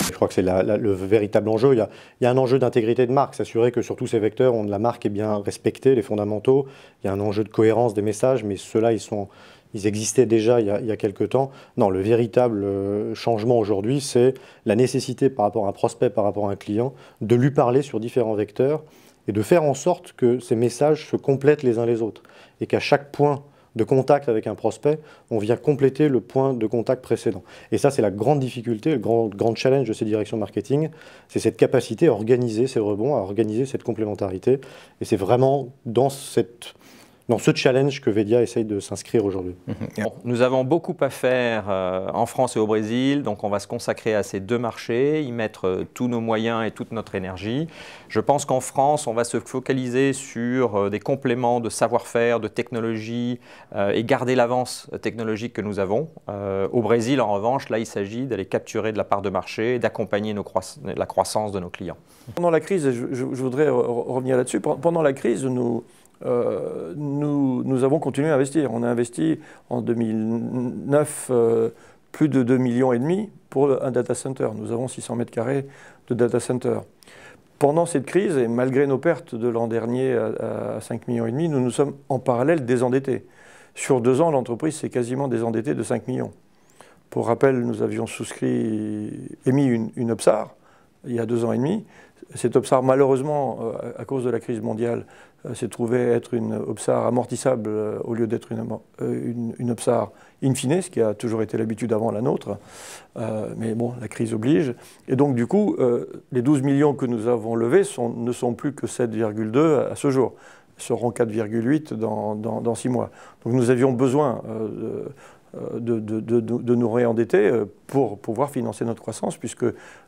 Je crois que c'est le véritable enjeu. Il y a un enjeu d'intégrité de marque, s'assurer que sur tous ces vecteurs, la marque est bien respectée, les fondamentaux. Il y a un enjeu de cohérence des messages, mais ceux-là, ils existaient déjà il y a quelques temps. Non, le véritable changement aujourd'hui, c'est la nécessité par rapport à un prospect, par rapport à un client, de lui parler sur différents vecteurs et de faire en sorte que ces messages se complètent les uns les autres et qu'à chaque point de contact avec un prospect, on vient compléter le point de contact précédent. Et ça, c'est la grande difficulté, le grand challenge de ces directions marketing, c'est cette capacité à organiser ces rebonds, à organiser cette complémentarité. Et c'est vraiment dans ce challenge que Vedia essaye de s'inscrire aujourd'hui. Bon, nous avons beaucoup à faire en France et au Brésil, donc on va se consacrer à ces deux marchés, y mettre tous nos moyens et toute notre énergie. Je pense qu'en France, on va se focaliser sur des compléments de savoir-faire, de technologie et garder l'avance technologique que nous avons. Au Brésil, en revanche, là, il s'agit d'aller capturer de la part de marché et d'accompagner la croissance de nos clients. Pendant la crise, je voudrais revenir là-dessus, pendant la crise, nous avons continué à investir. On a investi en 2009 plus de 2,5 millions pour un data center. Nous avons 600 mètres carrés de data center. Pendant cette crise, et malgré nos pertes de l'an dernier à 5,5 millions, nous nous sommes en parallèle désendettés. Sur 2 ans, l'entreprise s'est quasiment désendettée de 5 millions. Pour rappel, nous avions émis une UPSAR il y a 2 ans et demi. Cette UPSAR, malheureusement, à cause de la crise mondiale, s'est trouvée être une UPSAR amortissable au lieu d'être une UPSAR in fine, ce qui a toujours été l'habitude avant la nôtre. Mais bon, la crise oblige. Et donc, du coup, les 12 millions que nous avons levés ne sont plus que 7,2 à ce jour. Ils seront 4,8 dans 6 mois. Donc, nous avions besoin de nous réendetter pour pouvoir financer notre croissance, puisque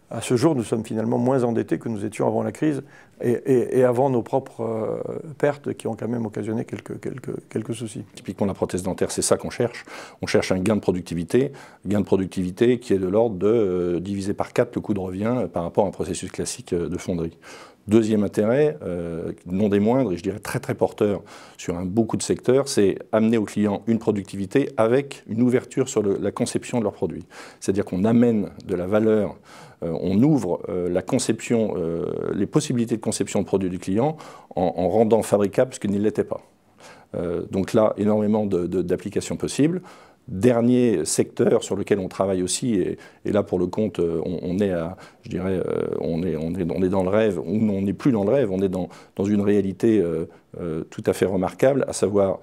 à ce jour, nous sommes finalement moins endettés que nous étions avant la crise et avant nos propres pertes qui ont quand même occasionné quelques soucis. Typiquement, la prothèse dentaire, c'est ça qu'on cherche. On cherche un gain de productivité qui est de l'ordre de diviser par 4 le coût de revient par rapport à un processus classique de fonderie. Deuxième intérêt, non des moindres, et je dirais très très porteur sur beaucoup de secteurs, c'est amener aux clients une productivité avec une ouverture sur la conception de leurs produits. C'est-à-dire qu'on amène de la valeur, on ouvre la conception, les possibilités de conception de produits du client en rendant fabricable ce qui ne l'était pas. Donc là, énormément d'applications possibles. Dernier secteur sur lequel on travaille aussi, et là pour le compte, on est dans le rêve, ou on n'est plus dans le rêve, on est dans une réalité tout à fait remarquable, à savoir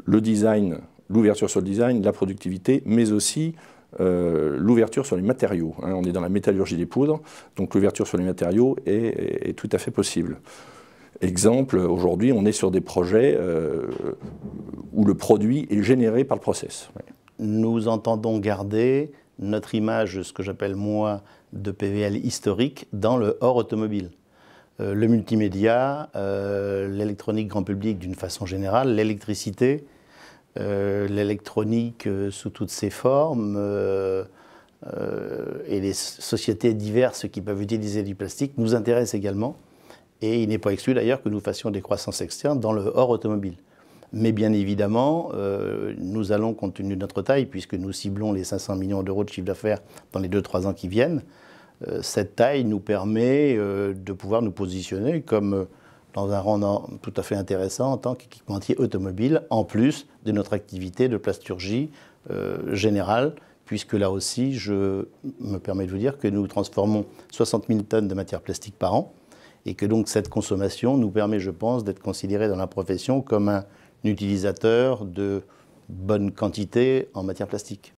le design, l'ouverture sur le design, la productivité, mais aussi l'ouverture sur les matériaux. Hein. On est dans la métallurgie des poudres, donc l'ouverture sur les matériaux est tout à fait possible. Exemple, aujourd'hui, on est sur des projets où le produit est généré par le process. Nous entendons garder notre image, ce que j'appelle moi, de PVL historique, dans le hors automobile. Le multimédia, l'électronique grand public d'une façon générale, l'électricité, l'électronique sous toutes ses formes, et les sociétés diverses qui peuvent utiliser du plastique nous intéressent également. Et il n'est pas exclu d'ailleurs que nous fassions des croissances externes dans le hors automobile. Mais bien évidemment, nous allons, compte tenu de notre taille, puisque nous ciblons les 500 millions d'euros de chiffre d'affaires dans les 2-3 ans qui viennent, cette taille nous permet de pouvoir nous positionner comme dans un rang tout à fait intéressant en tant qu'équipementier automobile, en plus de notre activité de plasturgie générale, puisque là aussi, je me permets de vous dire que nous transformons 60 000 tonnes de matière plastique par an, et que donc cette consommation nous permet, je pense, d'être considérés dans la profession comme un utilisateur de bonne quantité en matière plastique.